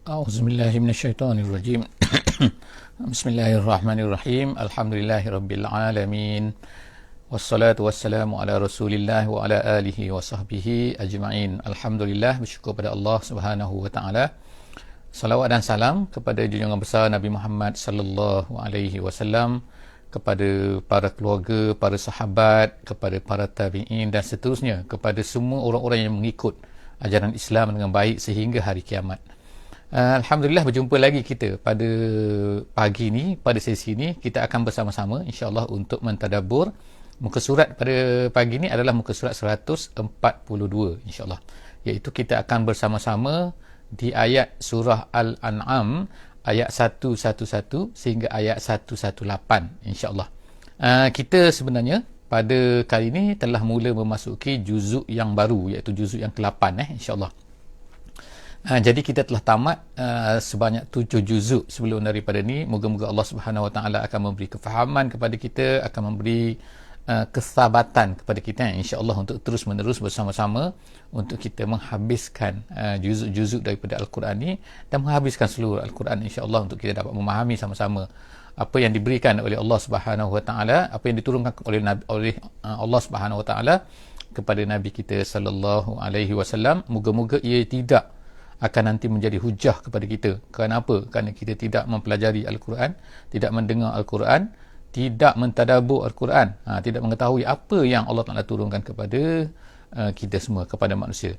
A'udzubillahi minasyaitonirrajim. Bismillahirrahmanirrahim. Alhamdulillahirabbil alamin. Wassalatu wassalamu ala Rasulillah wa ala alihi wa sahbihi ajma'in. Alhamdulillah, bersyukur pada Allah Subhanahu wa taala. Salawat dan salam kepada junjungan besar Nabi Muhammad sallallahu alaihi wasallam, kepada para keluarga, para sahabat, kepada para tabi'in dan seterusnya, kepada semua orang-orang yang mengikut ajaran Islam dengan baik sehingga hari kiamat. Alhamdulillah, berjumpa lagi kita pada pagi ni, pada sesi ni kita akan bersama-sama insya-Allah untuk mentadabbur muka surat pada pagi ni adalah muka surat 142 insya-Allah, iaitu kita akan bersama-sama di ayat surah Al-An'am ayat 111 sehingga ayat 118 insya-Allah. Kita sebenarnya pada kali ini telah mula memasuki juzuk yang baru, iaitu juzuk yang ke-8 insya-Allah. Jadi kita telah tamat sebanyak 7 juzuk sebelum daripada ni. Moga-moga Allah Subhanahu Wa Taala akan memberi kefahaman kepada kita, akan memberi kesabatan kepada kita insya-Allah untuk terus menerus bersama-sama untuk kita menghabiskan juzuk-juzuk daripada Al-Quran ni dan menghabiskan seluruh Al-Quran insya-Allah, untuk kita dapat memahami sama-sama apa yang diberikan oleh Allah Subhanahu Wa Taala, apa yang diturunkan oleh Allah Subhanahu Wa Taala kepada Nabi kita sallallahu alaihi wasallam. Moga-moga ia tidak akan nanti menjadi hujah kepada kita. Kerana apa? Kerana kita tidak mempelajari Al-Quran, tidak mendengar Al-Quran, tidak mentadabbur Al-Quran, tidak mengetahui apa yang Allah Ta'ala turunkan kepada kita semua, kepada manusia.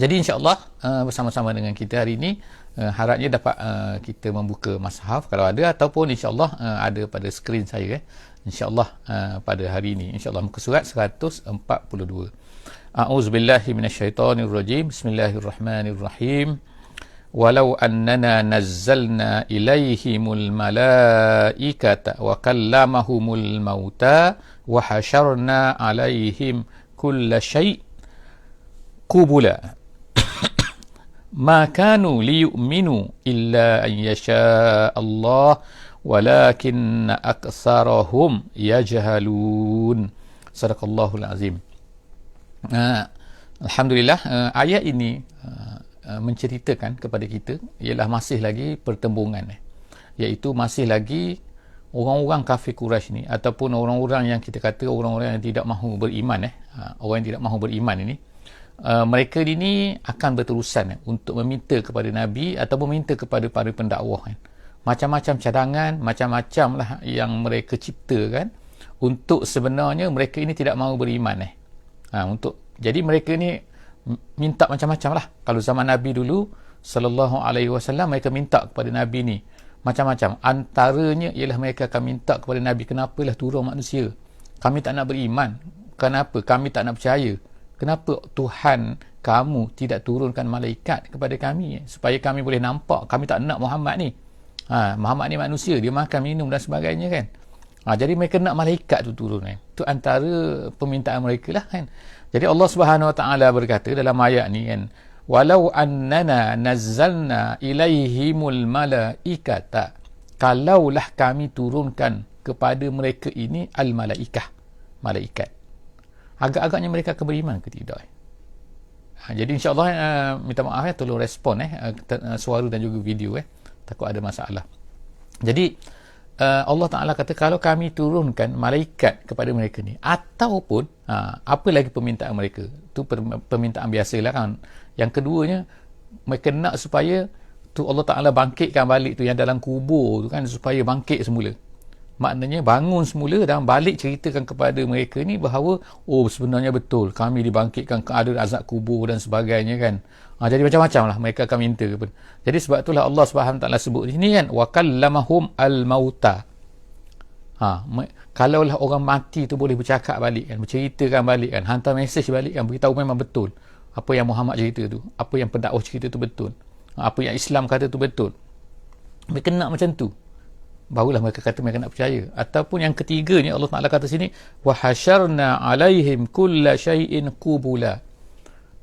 Jadi insya-Allah bersama-sama dengan kita hari ini, harapnya dapat kita membuka mushaf kalau ada, ataupun insya-Allah ada pada skrin saya insya-Allah pada hari ini insya-Allah muka surat 142. A'udzubillahi minasyaitonirrajim. Bismillahirrahmanirrahim. Walau annana nazzalna ilaihimul malaikata wa kallamahumul mauta wa hasyarna alaihim kulla syai' qubula ma kanu liyu'minu illa an yasha Allah walakinna aktsarahum yajhalun. Sadaqallahul azim. Alhamdulillah, ayat ini menceritakan kepada kita ialah masih lagi pertembungan, iaitu masih lagi orang-orang kafir Quraisy ni, ataupun orang-orang yang kita kata orang-orang yang tidak mahu beriman, orang yang tidak mahu beriman ini, mereka ini akan berterusan untuk meminta kepada Nabi atau meminta kepada para pendakwah, macam-macam cadangan, macam-macam lah yang mereka ciptakan untuk sebenarnya mereka ini tidak mahu beriman. Jadi mereka ni minta macam-macam lah. Kalau zaman Nabi dulu sallallahu alaihi wasallam, mereka minta kepada Nabi ni macam-macam. Antaranya ialah mereka akan minta kepada Nabi, kenapalah turun manusia, kami tak nak beriman. Kenapa? Kami tak nak percaya. Kenapa Tuhan kamu tidak turunkan malaikat kepada kami supaya kami boleh nampak? Kami tak nak Muhammad ni. Muhammad ni manusia, dia makan, minum dan sebagainya kan. Jadi mereka nak malaikat tu turun Itu antara permintaan mereka lah kan. Jadi Allah Subhanahu Wa Taala berkata dalam ayat ni kan, walau annana nazzalna ilaihimul malaikata, kalaulah kami turunkan kepada mereka ini al malaikah, malaikat, agak-agaknya mereka akan beriman ke tidak? Jadi insya-Allah minta maaf tolong respon suara dan juga video takut ada masalah. Jadi Allah Ta'ala kata kalau kami turunkan malaikat kepada mereka ni, ataupun apa lagi permintaan mereka, tu permintaan biasalah kan. Yang keduanya, mereka nak supaya tu Allah Ta'ala bangkitkan balik tu yang dalam kubur tu kan, supaya bangkit semula. Maknanya bangun semula dan balik ceritakan kepada mereka ni bahawa sebenarnya betul kami dibangkitkan, ada azab kubur dan sebagainya kan. Jadi macam-macam lah mereka akan minta. Jadi sebab itulah Allah Subhanahu Taala sebut di sini kan, wa kallamahum al-mauta. Kalaulah orang mati tu boleh bercakap balik kan, berceritakan balik kan, hantar mesej balik kan, beritahu memang betul apa yang Muhammad cerita tu, apa yang pendakwah cerita tu betul, apa yang Islam kata tu betul. Mereka nak macam tu, barulah mereka kata mereka nak percaya. Ataupun yang ketiganya Allah Taala kata sini, wa hasyarna alaihim kulla syai'in qubula,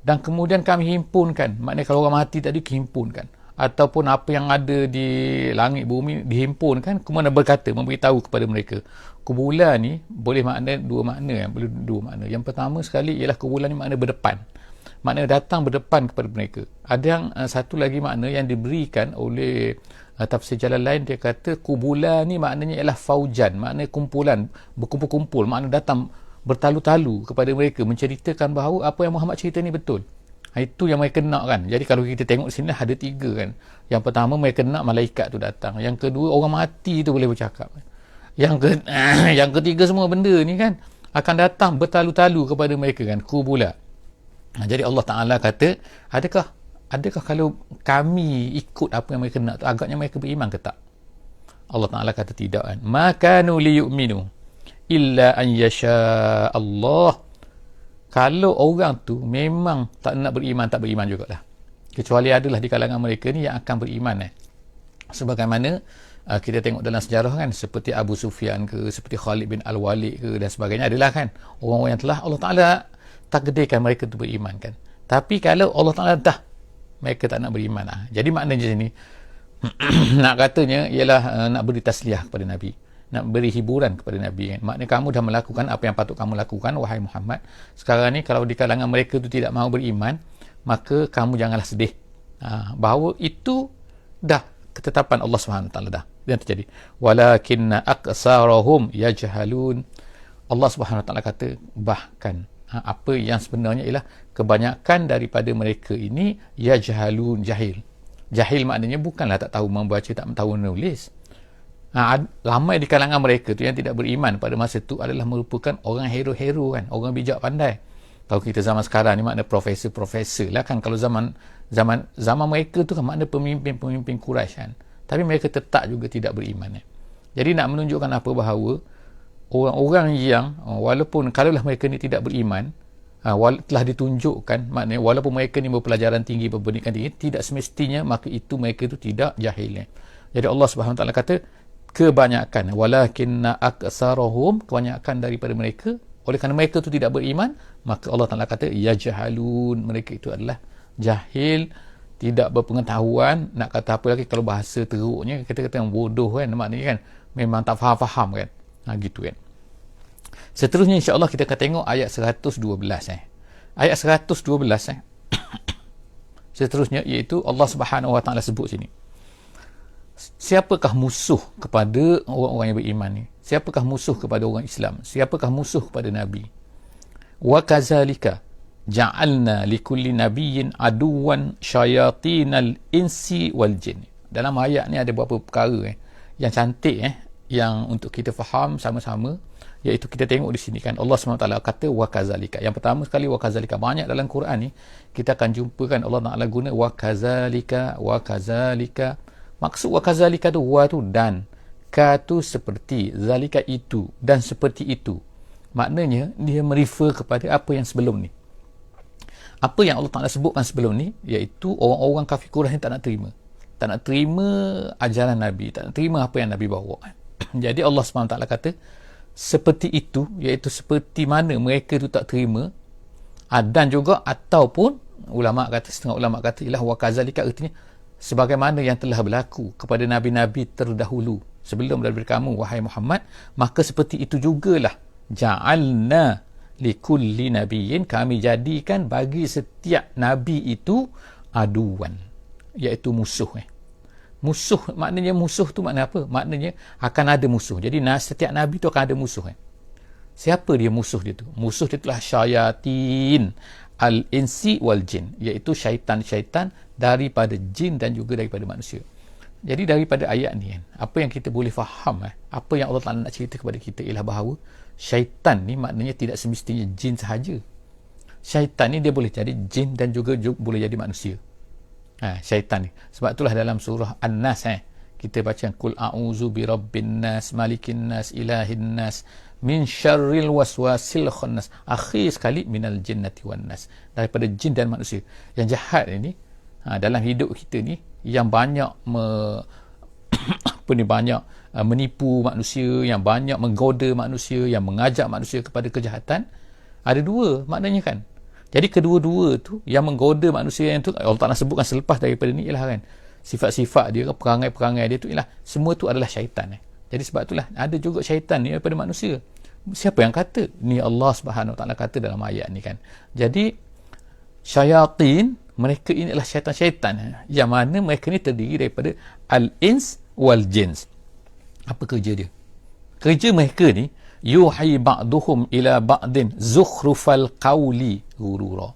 dan kemudian kami himpunkan. Maknanya kalau orang mati tadi dihimpunkan, ataupun apa yang ada di langit bumi dihimpunkan, kemudian berkata, memberitahu kepada mereka. Kubulan ni boleh makna dua makna boleh dua makna. Yang pertama sekali ialah kubulan ni makna berdepan. maknanya datang berdepan kepada mereka. Ada yang satu lagi makna yang diberikan oleh tafsir jalan lain, dia kata kubula ni maknanya ialah faujan, maknanya kumpulan, berkumpul-kumpul, makna datang bertalu-talu kepada mereka menceritakan bahawa apa yang Muhammad cerita ni betul. Itu yang mereka nak kan. Jadi kalau kita tengok sini ada 3 kan. Yang pertama mereka nak malaikat tu datang. Yang kedua orang mati tu boleh bercakap. Yang ketiga semua benda ni kan akan datang bertalu-talu kepada mereka kan, kubula. Jadi Allah Ta'ala kata, adakah kalau kami ikut apa yang mereka nak tu, agaknya mereka beriman ke tak? Allah Ta'ala kata tidak kan. Ma kanu liyu'minu illa an yasha Allah. Kalau orang tu memang tak nak beriman, tak beriman jugalah. Kecuali adalah di kalangan mereka ni yang akan beriman. Sebagaimana kita tengok dalam sejarah kan, seperti Abu Sufyan ke, seperti Khalid bin Al-Walid ke dan sebagainya, adalah kan orang-orang yang telah Allah Ta'ala takdirkan mereka tu beriman kan. Tapi kalau Allah Ta'ala dah mereka tak nak beriman jadi maknanya sini nak katanya ialah nak beri tasliah kepada Nabi, nak beri hiburan kepada Nabi kan. Maknanya kamu dah melakukan apa yang patut kamu lakukan wahai Muhammad. Sekarang ni kalau di kalangan mereka tu tidak mahu beriman, maka kamu janganlah sedih bahawa itu dah ketetapan Allah SWT dah yang terjadi. Walakinna aqsarahum yajhalun. Allah SWT kata bahkan apa yang sebenarnya ialah kebanyakan daripada mereka ini yajhalun, jahil maknanya bukanlah tak tahu membaca, tak tahu menulis. Ramai di kalangan mereka tu yang tidak beriman pada masa tu adalah merupakan orang hero-hero kan, orang bijak pandai. Kalau kita zaman sekarang ni makna profesor lah kan. Kalau zaman mereka tu kan makna pemimpin Quraisy kan. Tapi mereka tetap juga tidak beriman. Jadi nak menunjukkan apa, bahawa orang-orang yang walaupun kalaulah mereka ni tidak beriman, telah ditunjukkan, maknanya walaupun mereka ni berpelajaran tinggi, berpendidikan tinggi, tidak semestinya maka itu mereka itu tidak jahil. Jadi Allah SWT kata kebanyakan, walakinna aksarahum, kebanyakan daripada mereka, oleh kerana mereka itu tidak beriman, maka Allah Ta'ala kata yajhalun, mereka itu adalah jahil, tidak berpengetahuan. Nak kata apa lagi, kalau bahasa teruknya kita kata yang bodoh kan, maknanya kan memang tak faham kan, gitu kan. Seterusnya insya-Allah kita akan tengok ayat 112 ayat 112 seterusnya, iaitu Allah Subhanahu Wa Ta'ala sebut sini, siapakah musuh kepada orang-orang yang beriman ni? Siapakah musuh kepada orang Islam? Siapakah musuh kepada Nabi? Wa kazalika ja'alna likulli nabiyyin aduwan syayatinal insi wal jin. Dalam ayat ni ada beberapa perkara yang cantik yang untuk kita faham sama-sama, iaitu kita tengok di sini kan Allah SWT kata wa kazalika. Yang pertama sekali wa kazalika, banyak dalam Quran ni kita akan jumpakan Allah Ta'ala guna wa kazalika, wa kazalika. Maksud wa kazalika tu, wa tu dan, ka tu seperti, zalika itu, dan seperti itu. Maknanya dia merefer kepada apa yang sebelum ni. Apa yang Allah Ta'ala sebutkan sebelum ni, iaitu orang-orang kafir Quraisy tak nak terima. Tak nak terima ajaran Nabi, tak nak terima apa yang Nabi bawa. Jadi Allah SWT kata seperti itu, iaitu seperti mana mereka itu tak terima, dan juga ataupun setengah ulama kata ialah wa kazalika, artinya sebagaimana yang telah berlaku kepada nabi-nabi terdahulu sebelum daripada kamu wahai Muhammad, maka seperti itu jugalah ja'alna likulli nabiyyin, kami jadikan bagi setiap nabi itu aduan, iaitu musuh. Musuh maknanya, musuh tu makna apa? Maknanya akan ada musuh. Jadi setiap nabi tu akan ada musuh. Siapa dia musuh dia tu? Musuh dia itulah syayatin al-insi wal jin, iaitu syaitan-syaitan daripada jin dan juga daripada manusia. Jadi daripada ayat ni kan, apa yang kita boleh faham, apa yang Allah Ta'ala nak cerita kepada kita ialah bahawa syaitan ni maknanya tidak semestinya jin sahaja. Syaitan ni dia boleh jadi jin dan juga boleh jadi manusia. Syaitan ni. Sebab itulah dalam surah An-Nas kita baca qul a'udzu birabbin nas, malikin nas, ilahin nas, min syarril waswasil khannas. Akhir sekali minal jinnati wan nas, daripada jin dan manusia. Yang jahat ini dalam hidup kita ni, yang banyak banyak menipu manusia, yang banyak menggoda manusia, yang mengajak manusia kepada kejahatan, ada dua maknanya kan. Jadi kedua-dua tu yang menggoda manusia yang tu Allah Ta'ala sebutkan selepas daripada ni ialah kan sifat-sifat dia, perangai-perangai dia tu ialah semua tu adalah syaitan. Jadi sebab itulah ada juga syaitan ni daripada manusia. Siapa yang kata? Ni Allah Subhanahu Wa Ta'ala kata dalam ayat ni kan. Jadi Syayatin, mereka ini adalah syaitan-syaitan yang mana mereka ni terdiri daripada al-ins wal jins. Apa kerja dia? Kerja mereka ni yuhi ba'duhum ila ba'din zukhrufal qawli ghurura.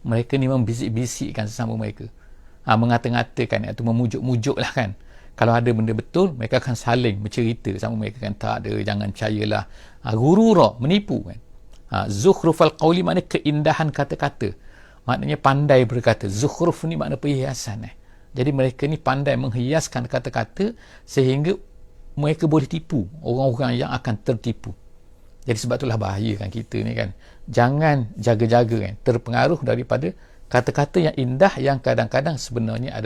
Mereka ni membisik-bisikkan sesama mereka, mengata-ngatakan, iaitu memujuk-mujuk lah kan. Kalau ada benda betul, mereka akan saling bercerita sama mereka kan, tak ada, jangan percayalah. Ghurura, menipu kan. Zukhrufal qawli makna keindahan kata-kata, maknanya pandai berkata. Zukhruf ni makna perhiasan. Jadi mereka ni pandai menghiaskan kata-kata sehingga mereka boleh tipu orang-orang yang akan tertipu. Jadi sebab itulah bahaya kan kita ni kan. Jangan jaga-jaga kan, terpengaruh daripada kata-kata yang indah yang kadang-kadang sebenarnya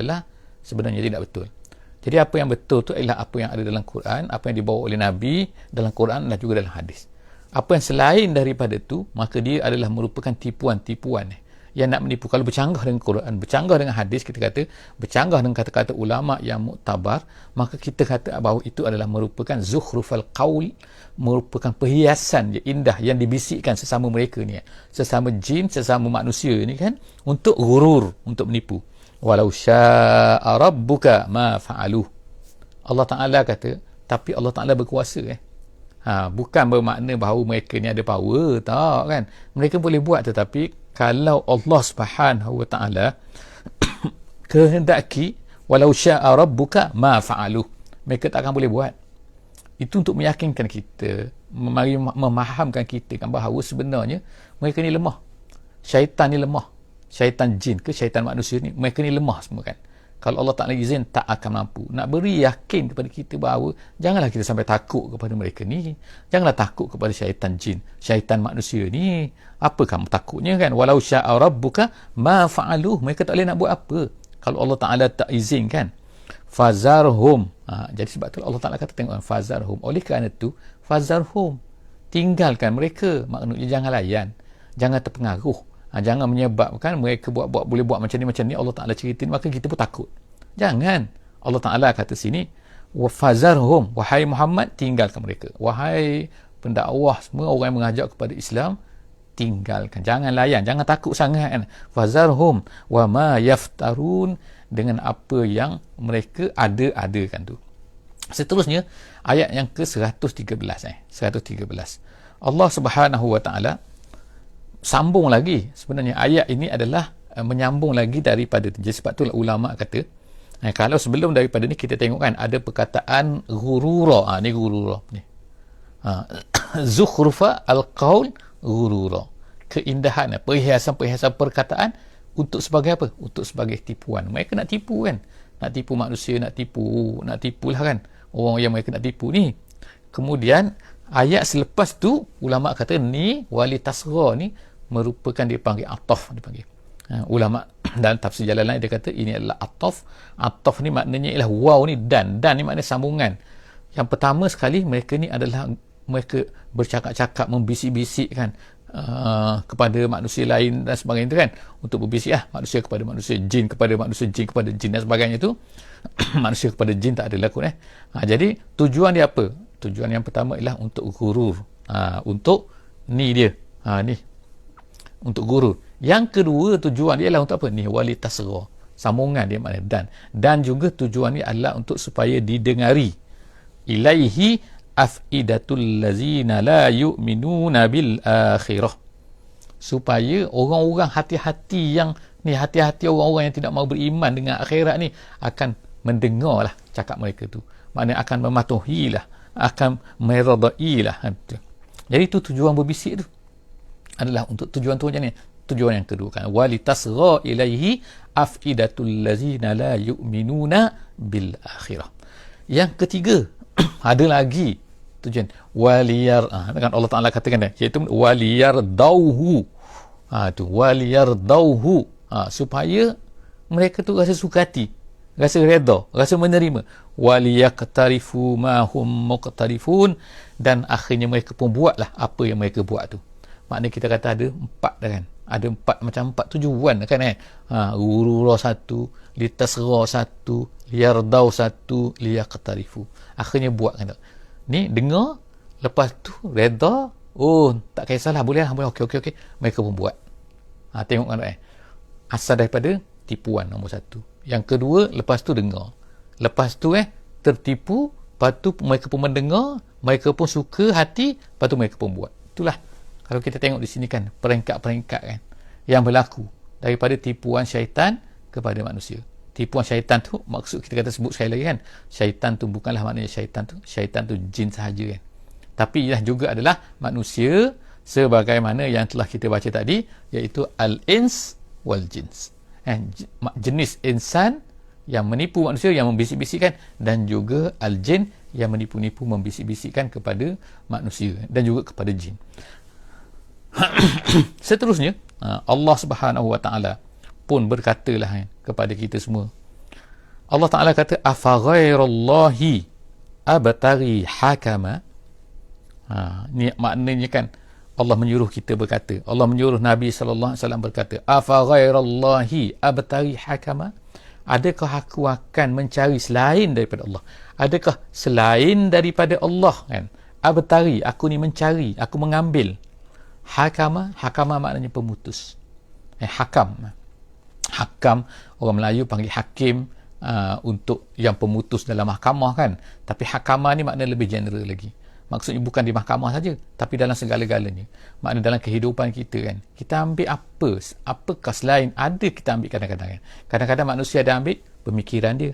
tidak betul. Jadi apa yang betul tu adalah apa yang ada dalam Quran, apa yang dibawa oleh Nabi dalam Quran dan juga dalam hadis. Apa yang selain daripada tu, maka dia adalah merupakan tipuan-tipuan yang nak menipu. Kalau bercanggah dengan Quran, bercanggah dengan hadis, kita kata bercanggah dengan kata-kata ulama yang muktabar, maka kita kata bahawa itu adalah merupakan zukhrufal qaul, merupakan perhiasan yang indah yang dibisikkan sesama mereka ni, sesama jin, sesama manusia ni kan, untuk ghurur, untuk menipu. Walau syaa rabbuka ma fa'aluh. Allah Ta'ala kata, tapi Allah Ta'ala berkuasa bukan bermakna bahawa mereka ni ada power, tak kan. Mereka boleh buat, tetapi kalau Allah Subhanahu wa Ta'ala kehendaki, walau syaa rabbuka ma fa'aluh, mereka tak akan boleh buat. Itu untuk meyakinkan kita, memahamkan kita kan bahawa sebenarnya mereka ni lemah. Syaitan ni lemah. Syaitan jin ke syaitan manusia ni, mereka ni lemah semua kan. Kalau Allah Ta'ala izin, tak akan mampu. Nak beri yakin kepada kita bahawa janganlah kita sampai takut kepada mereka ni. Janganlah takut kepada syaitan jin, syaitan manusia ni. Apa kamu takutnya kan? Walau syaa rabbuka ma fa'aluh, mereka tak boleh nak buat apa kalau Allah Ta'ala tak izinkan. Fazarhum. Jadi sebab tu Allah Ta'ala kata, tengok, fazarhum. Oleh kerana tu, fazarhum, tinggalkan mereka. Maknanya jangan layan, jangan terpengaruh. Jangan menyebabkan mereka boleh buat macam ni, Allah Ta'ala ceritain, maka kita pun takut. Jangan. Allah Ta'ala kata sini, wafazarhum, wahai Muhammad, tinggalkan mereka. Wahai pendakwah semua, orang yang mengajak kepada Islam, tinggalkan, jangan layan, jangan takut sangat kan. Fazarhum wa ma yaftarun, dengan apa yang mereka ada-adakan tu. Seterusnya ayat yang ke-113 113. Allah Subhanahu wa Ta'ala sambung lagi. Sebenarnya ayat ini adalah menyambung lagi daripada, jadi sebab tu ulama kata, kalau sebelum daripada ni kita tengok kan, ada perkataan ghurura. Ni ghurura ni, zukhrufa al-qaul ghurura, keindahan, perhiasan perkataan untuk sebagai apa? Untuk sebagai tipuan. Mereka nak tipu kan, nak tipu manusia, nak tipulah kan orang yang mereka nak tipu ni. Kemudian ayat selepas tu ulama kata ni wali tasgha ni merupakan, dia panggil ataf, dia panggil. Ulama dalam tafsir jalan lain dia kata ini adalah ataf. Ataf ni maknanya ialah waw ni dan ni makna sambungan. Yang pertama sekali, mereka ni adalah mereka bercakap-cakap, membisik-bisik kan, kepada manusia lain dan sebagainya tu kan, untuk berbisik manusia kepada manusia, jin kepada manusia, jin kepada jin dan sebagainya tu. Manusia kepada jin tak ada laku jadi tujuan dia apa? Tujuan yang pertama ialah untuk gurur, untuk ni dia ni untuk gurur. Yang kedua tujuan dia ialah untuk apa? Ni wali tasgha, sambungan dia makna dan juga tujuan ni adalah untuk supaya didengari. Ilaihi afidatul lazina la yu'minuna bil akhirah, supaya orang-orang hati-hati orang-orang yang tidak mau beriman dengan akhirat ni akan mendengarlah cakap mereka tu, maknanya akan mematuhilah, akan meredailah. Jadi itu tujuan berbisik tu adalah untuk tujuan tu macam ni. Tujuan yang kedua kan, wali tasgha ilaihi afidatul lazina la yu'minuna bil akhirah. Yang ketiga ada lagi tujuan waliyar, kan Allah Ta'ala katakan iaitu waliyar dauhu, tu waliyar dauhu, supaya mereka tu rasa sukati, rasa redha, rasa menerima. Waliyaqtarifu ma hum muqtarifun, dan akhirnya mereka pun buatlah apa yang mereka buat tu. Maknanya kita kata ada empat dah kan, ada empat tujuan kan ghurura satu, litasgha satu, liyardau satu, liyaqtarifu. Akhirnya buat kan, ni dengar, lepas tu redha, tak kisahlah, boleh okey, mereka pun buat. Tengok kan asal daripada tipuan nombor satu. Yang kedua, lepas tu dengar. Lepas tu tertipu, lepas tu mereka pun mendengar, mereka pun suka hati, lepas tu mereka pun buat. Itulah kalau kita tengok di sini kan, peringkat-peringkat kan yang berlaku daripada tipuan syaitan kepada manusia. Tipuan syaitan tu, maksud kita kata sebut sekali lagi kan, syaitan tu bukanlah maknanya syaitan tu jin sahaja kan. Tapi ia juga adalah manusia sebagaimana yang telah kita baca tadi, iaitu al-ins wal jins. Jenis insan yang menipu manusia, yang membisik-bisikkan, dan juga al-jin yang menipu-nipu, membisik-bisikkan kepada manusia dan juga kepada jin. Seterusnya, Allah Subhanahu wa taala pun berkatalah kepada kita semua. Allah Taala kata, afa ghairallahi abtaghi hakama. Ni maknanya kan Allah menyuruh kita berkata, Allah menyuruh Nabi sallallahu alaihi wasallam berkata, afa ghairallahi abtaghi hakama. Adakah aku akan mencari selain daripada Allah? Adakah selain daripada Allah kan? Abtaghi, aku ni mencari, aku mengambil. Hakama maknanya pemutus. Hakam, orang Melayu panggil hakim untuk yang pemutus dalam mahkamah kan. Tapi hakama ni makna lebih general lagi. Maksudnya bukan di mahkamah saja, tapi dalam segala-galanya. Makna dalam kehidupan kita kan. Kita ambil apakah selain ada kita ambil kadang-kadang kan. Kadang-kadang manusia ada ambil pemikiran dia.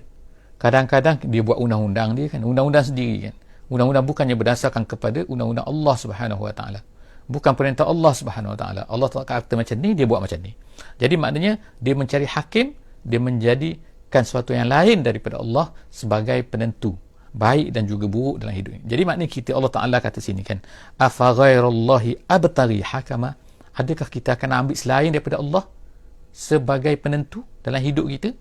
Kadang-kadang dia buat undang-undang dia kan. Undang-undang sendiri kan. Undang-undang bukannya berdasarkan kepada undang-undang Allah Subhanahu Wa Taala. Bukan perintah Allah Subhanahu Wa Taala. Allah Taala kata macam ni, dia buat macam ni. Jadi maknanya dia mencari hakim, dia menjadikan sesuatu yang lain daripada Allah sebagai penentu baik dan juga buruk dalam hidup ini. Jadi maknanya kita, Allah Taala kata sini kan, afa ghairallahi abtaghi hakama. Adakah kita akan ambil selain daripada Allah sebagai penentu dalam hidup kita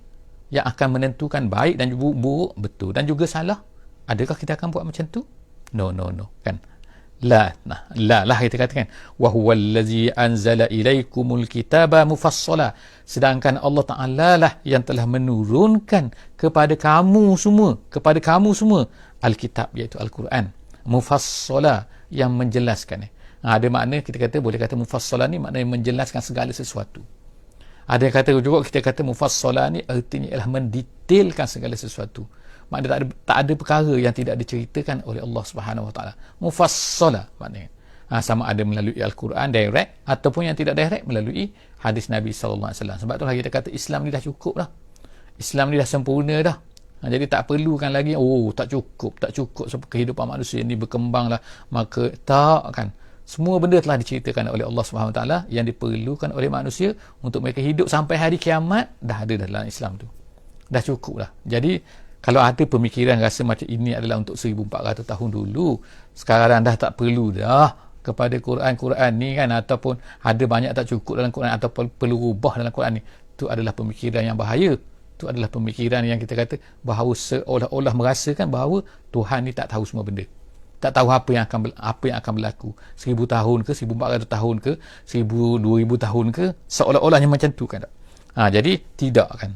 yang akan menentukan baik dan juga buruk, betul dan juga salah? Adakah kita akan buat macam tu? No kan. La kita katakan wa huwal ladzi anzala ilaikumul kitaba mufassala. Sedangkan Allah Taala lah yang telah menurunkan kepada kamu semua Alkitab, iaitu Al-Quran, mufassala, yang menjelaskan. Ada makna kita kata, boleh kata mufassala ni maknanya menjelaskan segala sesuatu. Ada yang kata juga, kita kata mufassala ni artinya ialah mendetailkan segala sesuatu. Maknanya tak ada perkara yang tidak diceritakan oleh Allah Subhanahu Wa Taala. Mufassala maknanya sama ada melalui Al-Quran direct ataupun yang tidak direct melalui hadis Nabi sallallahu alaihi wasallam. Sebab itulah kita kata Islam ni dah cukup dah. Islam ni dah sempurna dah. Jadi tak perlukan lagi tak cukup sebab kehidupan manusia ni berkembanglah, maka tak kan. Semua benda telah diceritakan oleh Allah Subhanahu Wa Taala yang diperlukan oleh manusia untuk mereka hidup sampai hari kiamat, dah ada dalam Islam tu. Dah cukup dah. Jadi kalau ada pemikiran rasa macam ini adalah untuk 1400 tahun dulu, sekarang dah tak perlu dah kepada Quran ni kan, ataupun ada banyak tak cukup dalam Quran ataupun perlu ubah dalam Quran ni, itu adalah pemikiran yang bahaya. Itu adalah pemikiran yang kita kata bahawa seolah-olah merasakan bahawa Tuhan ni tak tahu semua benda, tak tahu apa yang akan berlaku 1000 tahun ke, 1400 tahun ke, 2000 tahun ke, seolah-olahnya macam tu kan. Jadi tidak kan.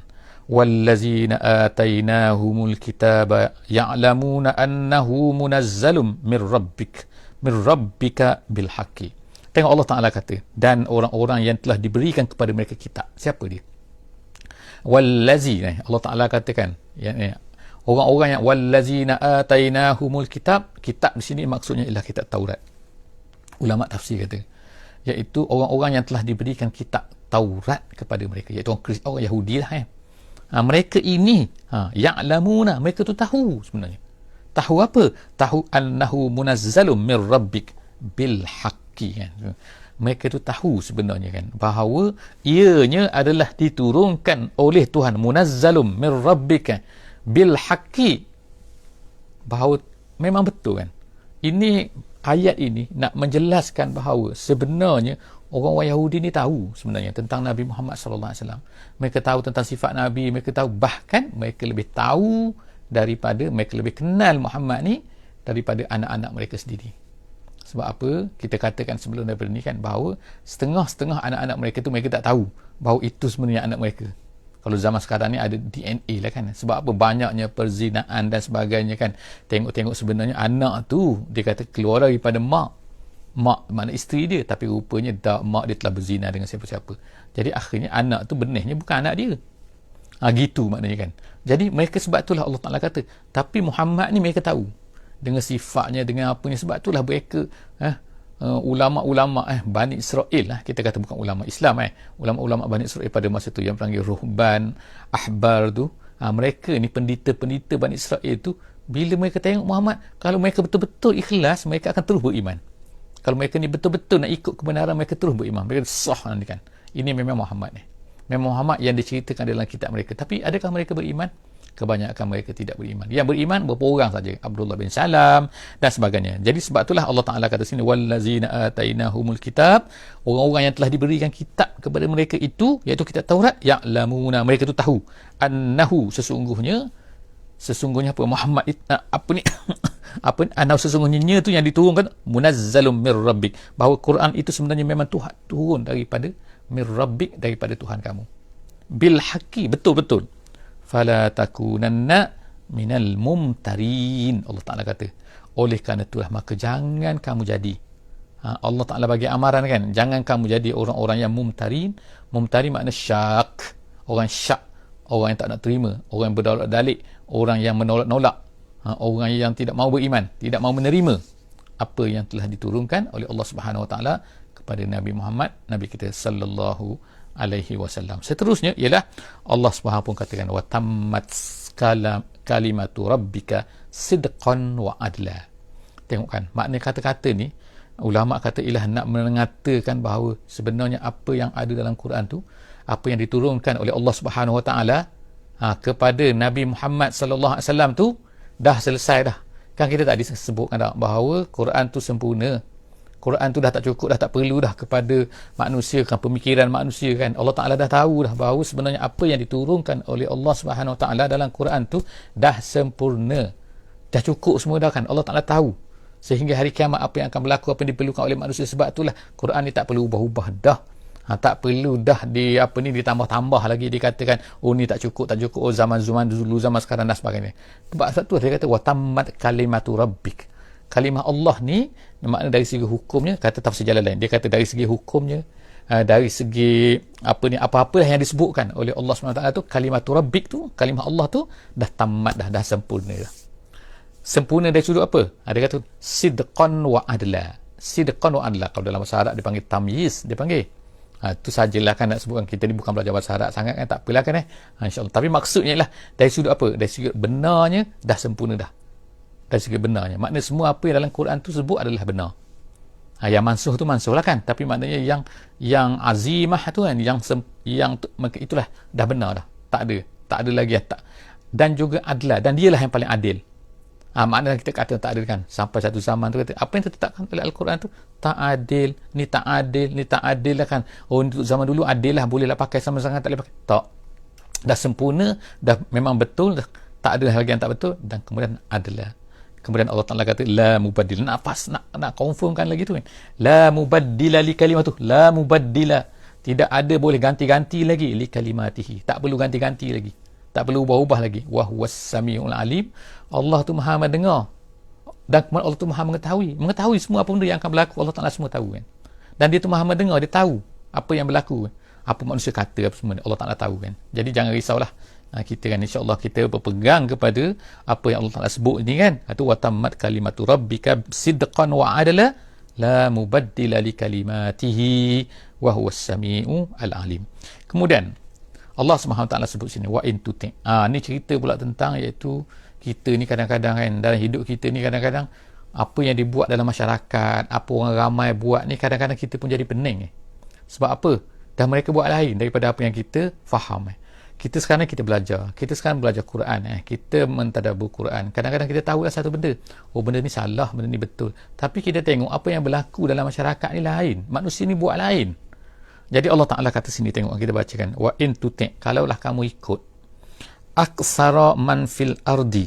وَالَّذِينَ آتَيْنَاهُمُ الْكِتَابَ يَعْلَمُونَ أَنَّهُ مُنَزَّلٌ مِنْ رَبِّكَ بِالْحَقِّ. Tengok Allah Ta'ala kata, dan orang-orang yang telah diberikan kepada mereka kitab. Siapa dia? وَالَّذِينَ, Allah Ta'ala katakan, orang-orang yang وَالَّذِينَ آتَيْنَاهُمُ الْكِتَابَ. Kitab di sini maksudnya ialah kitab Taurat. Ulama tafsir kata, iaitu orang-orang yang telah diberikan kitab Taurat kepada mereka, iaitu orang Yahudi lah mereka ini ya'lamuna, mereka tu tahu sebenarnya. Tahu apa? Tahu annahu munazzalun min rabbik bil haqqi kan. Mereka tu tahu sebenarnya kan bahawa ianya adalah diturunkan oleh Tuhan, munazzalun min rabbika bil haqqi, bahawa memang betul kan. Ini ayat ini nak menjelaskan bahawa sebenarnya orang-orang Yahudi ni tahu sebenarnya tentang Nabi Muhammad sallallahu alaihi wasallam. Mereka tahu tentang sifat Nabi, mereka tahu, bahkan mereka lebih tahu daripada, mereka lebih kenal Muhammad ni daripada anak-anak mereka sendiri. Sebab apa? Kita katakan sebelum daripada ni kan bahawa setengah-setengah anak-anak mereka tu mereka tak tahu bahawa itu sebenarnya anak mereka. Kalau zaman sekarang ni ada DNA lah kan. Sebab apa? Banyaknya perzinaan dan sebagainya kan. Tengok-tengok sebenarnya anak tu dia kata keluar daripada mak mak mana isteri dia, tapi rupanya mak dia telah berzina dengan siapa-siapa. Jadi akhirnya anak tu benihnya bukan anak dia. Gitu maknanya kan. Jadi mereka, sebab itulah Allah Ta'ala kata, tapi Muhammad ni mereka tahu dengan sifatnya, dengan apanya, sebab itulah mereka ulama-ulama Bani Israel lah, kita kata bukan ulama Islam, ulama-ulama Bani Israel pada masa tu yang panggil ruhban, ahbar tu, mereka ni pendeta-pendeta Bani Israel tu, bila mereka tengok Muhammad, kalau mereka betul-betul ikhlas, mereka akan terus beriman. Kalau mereka ni betul-betul nak ikut kebenaran, mereka terus beriman. Mereka sah nanti kan. Ini memang Muhammad ni. Memang Muhammad yang diceritakan dalam kitab mereka. Tapi adakah mereka beriman? Kebanyakan mereka tidak beriman. Yang beriman beberapa orang saja. Abdullah bin Salam dan sebagainya. Jadi sebab itulah Allah Ta'ala kata sini, wallazina atainahumul kitab, orang-orang yang telah diberikan kitab kepada mereka itu, iaitu kitab Taurat, ya'lamuna, mereka tu tahu, annahu, sesungguhnya apa Muhammad annahu, sesungguhnya tu yang diturunkan, munazzalum mir rabbik, bahawa Quran itu sebenarnya memang Tuhan turun daripada mir rabbik, daripada Tuhan kamu, bil haqqi, betul-betul, fala takunanna minal mumtarin, Allah Ta'ala kata, oleh kerana itulah maka jangan kamu jadi, Allah Ta'ala bagi amaran kan, jangan kamu jadi orang-orang yang mumtarin. Mumtarin makna syak, orang syak, orang yang tak nak terima, orang yang berdalak-dalik, orang yang menolak-nolak, orang yang tidak mahu beriman, tidak mahu menerima apa yang telah diturunkan oleh Allah Subhanahu Wa Taala kepada Nabi Muhammad, Nabi kita sallallahu alaihi wasallam. Seterusnya ialah Allah Subhanahu pun katakan, wa tammat kalimatu rabbika sidqan wa adla. Tengok kan, makna kata-kata ni, ulama kata ialah nak mengatakan bahawa sebenarnya apa yang ada dalam Quran tu, apa yang diturunkan oleh Allah Subhanahu Wa Taala kepada Nabi Muhammad sallallahu alaihi wasallam tu dah selesai dah. Kan kita tadi sebutkan dah bahawa Quran tu sempurna. Quran tu dah tak cukup, dah tak perlu dah kepada manusia, kan pemikiran manusia kan. Allah Ta'ala dah tahu dah bahawa sebenarnya apa yang diturunkan oleh Allah Subhanahu Wa Taala dalam Quran tu dah sempurna. Dah cukup semua dah kan. Allah Ta'ala tahu. Sehingga hari kiamat apa yang akan berlaku, apa yang diperlukan oleh manusia. Sebab itulah Quran ni tak perlu ubah-ubah dah. Tak perlu dah ditambah-tambah lagi, dikatakan oh ni tak cukup, oh zaman dulu, zaman sekarang dan sebagainya. Sebab tu dia kata wa tammat kalimatu rabbik. Kalimah Allah ni makna dari segi hukumnya, kata tafsir Jalalain, dia kata dari segi hukumnya, dari segi apa-apa yang disebutkan oleh Allah SWT tu, kalimatu rabbik tu, kalimah Allah tu dah tamat dah sempurna dah. Sempurna dari sudut apa? Dia kata sidqan wa adla. Sidqan wa adla, kalau dalam bahasa Arab dia panggil tamyiz, dia panggil. Itu sajalah kan nak sebutkan, kita ni bukan belajar bahasa Arab sangat kan, tak apalah kan insyaAllah. Tapi maksudnya ialah dari sudut apa? Dari segi benarnya dah sempurna dah. Dari segi benarnya, maknanya semua apa yang dalam Quran tu sebut adalah benar. Yang mansuh tu mansuh lah kan, tapi maknanya yang azimah tu kan, itulah dah benar dah, tak ada lagi yang tak. Dan juga adla, dan dialah yang paling adil. Maknanya kita kata tak adil kan, sampai satu zaman tu kata apa yang ditetapkan oleh Al-Quran tu tak adil, ni tak adil lah kan. Oh untuk zaman dulu adil lah, boleh lah pakai, sama sangat tak boleh pakai, tak, dah sempurna, dah memang betul, dah tak ada lagi yang tak betul, dan kemudian adil. Kemudian Allah Ta'ala kata la mubaddil, nak confirmkan lagi tu kan, la mubaddila li kalimatuh, la mubaddila, tidak ada boleh ganti-ganti lagi li kalimatihi, tak perlu ganti-ganti lagi, tak perlu ubah-ubah lagi. Wa huwas samiul alim, Allah tu Maha mendengar, dan kemudian Allah tu Maha mengetahui semua apa benda yang akan berlaku. Allah Ta'ala semua tahu kan, dan dia tu Maha mendengar, dia tahu apa yang berlaku, apa manusia kata, apa semua Allah Ta'ala tahu kan. Jadi jangan risaulah, kita kan insya-Allah kita berpegang kepada apa yang Allah Ta'ala sebut ni kan. Itu wa tammat kalimatu rabbika sidqan wa adla la mubaddila li kalimatihi wa huwas samiu al-alim. Kemudian Allah Subhanahu Wa Ta'ala sebut sini wa in tuti. Ni cerita pula tentang iaitu kita ni kadang-kadang kan, dalam hidup kita ni kadang-kadang apa yang dibuat dalam masyarakat, apa orang ramai buat ni, kadang-kadang kita pun jadi pening. Sebab apa? Dah mereka buat lain daripada apa yang kita faham. Kita sekarang belajar Quran, kita mentadabbur Quran. Kadang-kadang kita tahu lah satu benda, oh benda ni salah, benda ni betul, tapi kita tengok apa yang berlaku dalam masyarakat ni lain, manusia ni buat lain. Jadi Allah Ta'ala kata sini, tengok kita bacakan, wa in tuti', kalaulah kamu ikut aksara man fil ardi,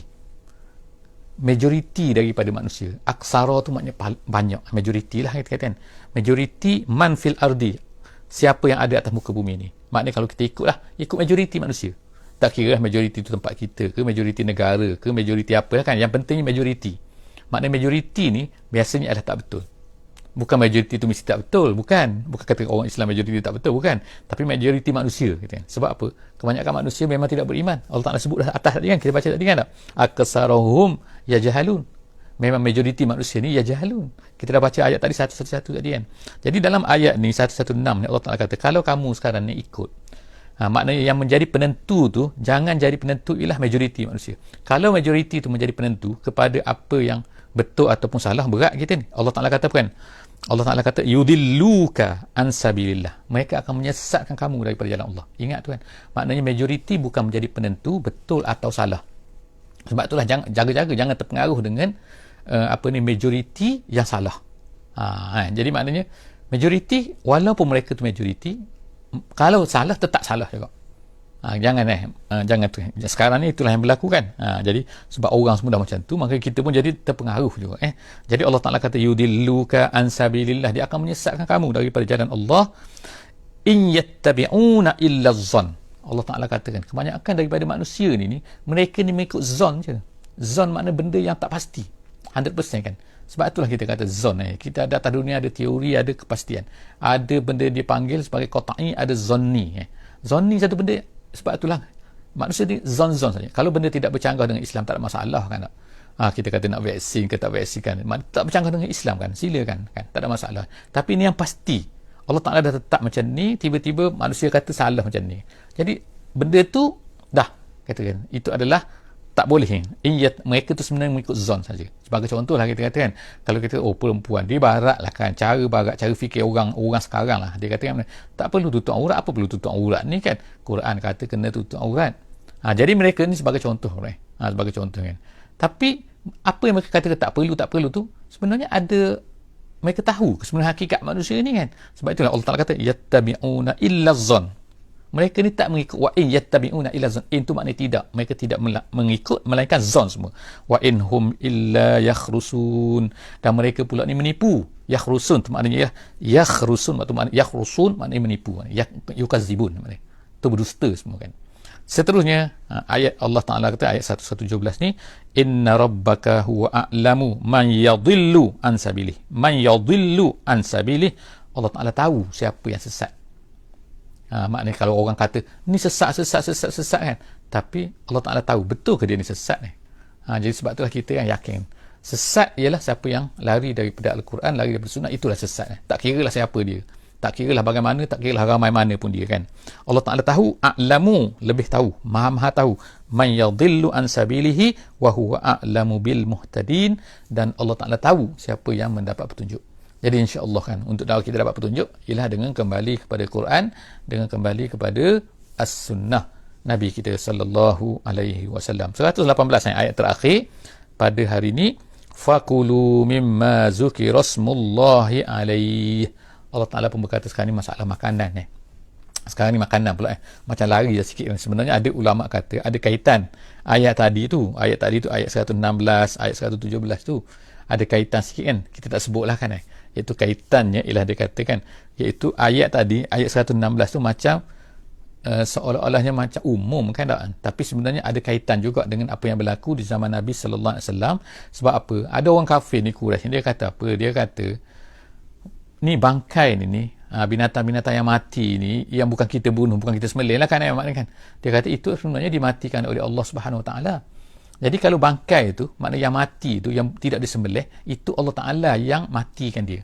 majoriti daripada manusia. Aksara tu maknanya banyak, majoriti lah kita katakan, majoriti man fil ardi, siapa yang ada atas muka bumi ni. Maknanya kalau kita ikut majoriti manusia, tak kira majoriti tu tempat kita ke, majoriti negara ke, majoriti apa kan, yang pentingnya majoriti. Maknanya majoriti ni biasanya adalah tak betul. Bukan majoriti tu mesti tak betul, bukan kata orang Islam majoriti tak betul, bukan, tapi majoriti manusia gitu kan. Sebab apa? Kebanyakan manusia memang tidak beriman. Allah Taala sebut dah atas tadi kan, kita baca tadi kan tak, aksaruhum yajhalun, memang majoriti manusia ni yajhalun. Kita dah baca ayat tadi satu-satu tadi kan. Jadi dalam ayat ni 116 ni Allah Taala kata kalau kamu sekarang ni ikut, maknanya yang menjadi penentu tu, jangan jadi penentu ialah majoriti manusia. Kalau majoriti tu menjadi penentu kepada apa yang betul ataupun salah, berat kita ni. Allah Taala kata apa kan? Allah Taala kata yudilluka an sabilillah, mereka akan menyesatkan kamu daripada jalan Allah. Ingat tu kan, maknanya majoriti bukan menjadi penentu betul atau salah. Sebab itulah jaga-jaga jangan terpengaruh dengan majoriti yang salah. Jadi maknanya majoriti, walaupun mereka tu majoriti, kalau salah tetap salah juga. Jangan tu. Sekarang ni itulah yang berlaku kan. Jadi sebab orang semua dah macam tu, maka kita pun jadi terpengaruh juga. Jadi Allah Taala kata yudilluka an sabilillah, dia akan menyesatkan kamu daripada jalan Allah. In yattabi'una illa zan. Allah Taala katakan kebanyakan daripada manusia ni mereka ni mengikut zon je. Zon makna benda yang tak pasti 100% kan. Sebab itulah kita kata zon. Kita ada atas dunia ada teori, ada kepastian. Ada benda dipanggil sebagai qat'i, ada zonni. Zonni satu benda. Sebab itulah manusia ni zon-zon saja. Kalau benda tidak bercanggah dengan Islam tak ada masalah kan tak? Kita kata nak vaksin ke tak vaksin kan, tak bercanggah dengan Islam kan, silakan kan, tak ada masalah. Tapi ni yang pasti Allah Ta'ala dah tetap macam ni, tiba-tiba manusia kata salah macam ni. Jadi benda tu dah katakan itu adalah tak boleh. Mereka tu sebenarnya mengikut zon saja. Sebagai contoh lah kita katakan, kalau kita perempuan dia barat lah kan, cara fikir orang sekarang lah, dia katakan tak perlu tutup aurat, apa perlu tutup aurat ni kan, Quran kata kena tutup aurat. Jadi mereka ni sebagai contoh sebagai contoh kan. Tapi apa yang mereka kata tak perlu tu sebenarnya ada, mereka tahu sebenarnya hakikat manusia ni kan. Sebab itulah Allah Ta'ala kata yattabi'una illa zon, mereka ni tak mengikut. Wa in yattabi'una illa zon, in tu maknanya tidak, mereka tidak mengikut melainkan zon semua. Wa in hum illa yakhrusun, dan mereka pula ni menipu. Yakhrusun tu maknanya yakhrusun maknanya menipu, yukazibun maknanya tu berdusta semua kan. Seterusnya ayat Allah Ta'ala kata ayat 117 ni, inna rabbaka huwa a'lamu man yadhillu an sabilih. Man yadhillu an sabilih, Allah Ta'ala tahu siapa yang sesat. Maknanya kalau orang kata ni sesat kan, tapi Allah Ta'ala tahu betul ke dia ni sesat ni. Jadi sebab itulah kita yang yakin sesat ialah siapa yang lari daripada Al-Quran, lari daripada sunnah, itulah sesat. Tak kira lah siapa dia, tak kira lah bagaimana, tak kira lah ramai mana pun dia kan. Allah Ta'ala tahu, a'lamu, lebih tahu, maha tahu, man yadhillu an sabilihi wa huwa a'lamu bil muhtadin, dan Allah Ta'ala tahu siapa yang mendapat petunjuk. Jadi insya-Allah kan, untuk kita dapat petunjuk ialah dengan kembali kepada Quran, dengan kembali kepada as-sunnah Nabi kita sallallahu alaihi wasallam. 118 ayat terakhir pada hari ini, fakulu mimma zukira smullahi alaihi. Allah Taala pun berkata sekarang ni masalah makanan Sekarang ni makanan pula macam lari dah sikit. Sebenarnya ada ulama kata ada kaitan ayat tadi tu ayat 116, ayat 117 tu ada kaitan sikit kan, kita tak sebutlah kan iaitu kaitannya ialah dia katakan, iaitu ayat tadi ayat 116 tu macam seolah-olahnya macam umum kan tak? Tapi sebenarnya ada kaitan juga dengan apa yang berlaku di zaman Nabi sallallahu alaihi wasallam. Sebab apa? Ada orang kafir ni Quraisy, dia kata apa? Dia kata ni bangkai ni binatang-binatang yang mati ni yang bukan kita bunuh, bukan kita sembelih lah kan, maknanya kan. Dia kata itu sebenarnya dimatikan oleh Allah Subhanahu Wa Taala. Jadi kalau bangkai tu, maknanya yang mati tu, yang tidak disembelih, itu Allah Ta'ala yang matikan dia.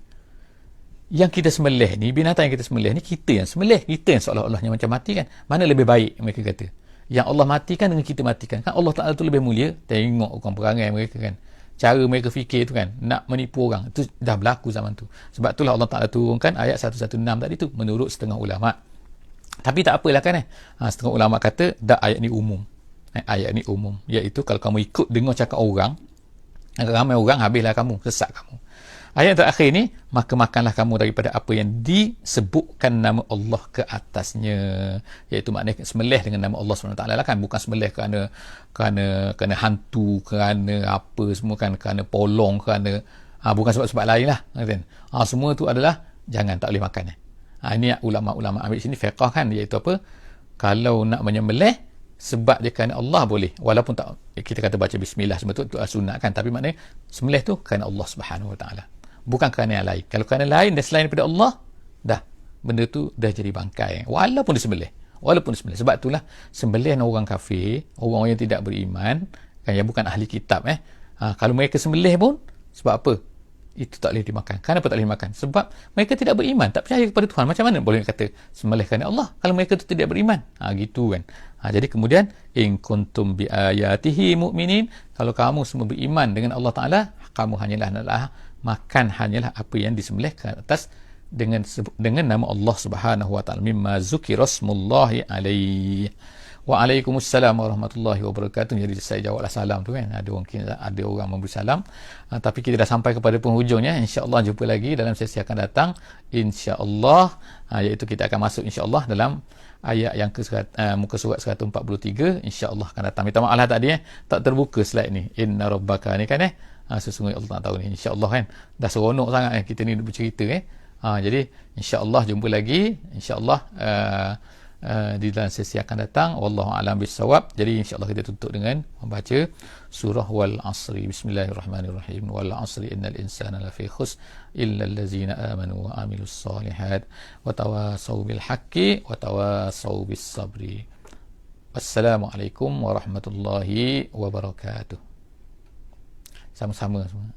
Yang kita sembelih ni, binatang yang kita sembelih ni, kita yang sembelih, kita yang seolah-olahnya macam mati kan. Mana lebih baik mereka kata? Yang Allah matikan dengan kita matikan. Kan Allah Ta'ala tu lebih mulia. Tengok orang perangai mereka kan. Cara mereka fikir tu kan, nak menipu orang. Itu dah berlaku zaman tu. Sebab itulah Allah Ta'ala turunkan ayat 116 tadi tu, menurut setengah ulama'. Tapi tak apalah kan setengah ulama' kata, dah ayat ni umum. Ayat ni umum, iaitu kalau kamu ikut dengar cakap orang, ramai orang, habislah kamu, sesat kamu. Ayat terakhir ni, maka makanlah kamu daripada apa yang disebutkan nama Allah ke atasnya, iaitu maknanya sembelih dengan nama Allah SWT lah kan, bukan sembelih kerana hantu, kerana apa semua kan, kerana polong, kerana bukan sebab-sebab lain lah kan. Semua tu adalah jangan, tak boleh makan. Ini ulama-ulama ambil sini fiqh kan, iaitu apa, kalau nak menyembelih sebab dia kerana Allah boleh, walaupun tak kita kata baca bismillah semua tu sunat kan, tapi maknanya sembelih tu kerana Allah Subhanahu Wa Taala. bukan kerana yang lain. Kalau kerana lain dan selain daripada Allah, dah benda tu dah jadi bangkai, walaupun disembelih. Sebab itulah sembelihan orang kafir, orang yang tidak beriman, kan, yang bukan ahli kitab, kalau mereka sembelih pun, sebab apa? Itu tak boleh dimakan. Kenapa tak boleh dimakan? Sebab mereka tidak beriman, tak percaya kepada Tuhan. Macam mana boleh kata sembelih kerana Allah kalau mereka itu tidak beriman? Gitu kan. Jadi kemudian, in kuntum bi ayatihi mu'minin, kalau kamu semua beriman dengan Allah Ta'ala, kamu hanyalah makan hanyalah apa yang disembelih ke atas dengan nama Allah Subhanahu wa taala, mimma zukira smullahi alaihi. Waalaikumsalam warahmatullahi wabarakatuh. Jadi saya jawablah salam tu kan. Ada orang memberi salam. Tapi kita dah sampai kepada penghujungnya. InsyaAllah jumpa lagi dalam sesi akan datang. InsyaAllah. Iaitu kita akan masuk insyaAllah dalam ayat yang muka surat 143. InsyaAllah akan datang. Minta maaf lah tadi tak terbuka slide ni. Inna rabbaka ni kan sesungguhnya Allah tahu ni. InsyaAllah kan. Dah seronok sangat kita ni bercerita jadi insyaAllah jumpa lagi. InsyaAllah di dalam sesi akan datang. Wallahu a'lam bissawab. Jadi insyaAllah kita tutup dengan membaca surah Wal Asri. Bismillahirrahmanirrahim. Wal Asri innal insana lafi khusr illa allazina amanu wa amilus solihat wa tawasaw bil haqqi wa tawasaw bis sabri. Wassalamualaikum warahmatullahi wabarakatuh. Sama-sama semua.